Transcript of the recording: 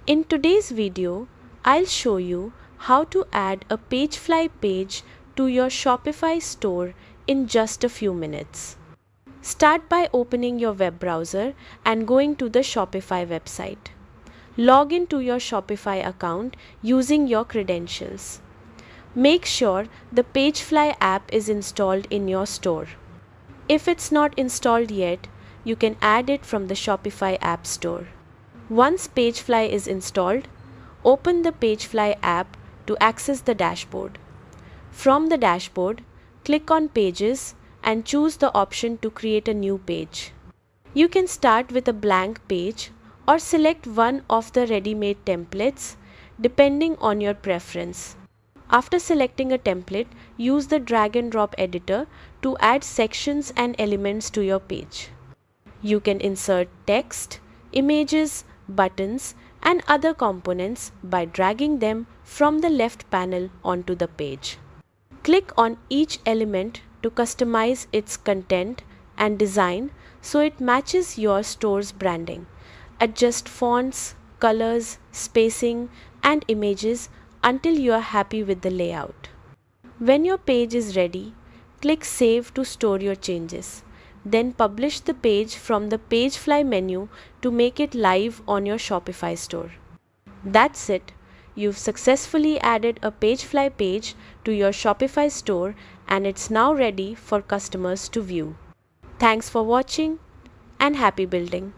In today's video, I'll show you how to add a PageFly page to your Shopify store in just a few minutes. Start by opening your web browser and going to the Shopify website. Log into your Shopify account using your credentials. Make sure the PageFly app is installed in your store. If it's not installed yet, you can add it from the Shopify App Store. Once PageFly is installed, open the PageFly app to access the dashboard. From the dashboard, click on Pages and choose the option to create a new page. You can start with a blank page or select one of the ready-made templates depending on your preference. After selecting a template, use the drag and drop editor to add sections and elements to your page. You can insert text, images, buttons, and other components by dragging them from the left panel onto the page. Click on each element to customize its content and design so it matches your store's branding. Adjust fonts, colors, spacing, and images until you are happy with the layout. When your page is ready, click Save to store your changes. Then publish the page from the PageFly menu to make it live on your Shopify store. That's it. You've successfully added a PageFly page to your Shopify store and it's now ready for customers to view. Thanks for watching and happy building.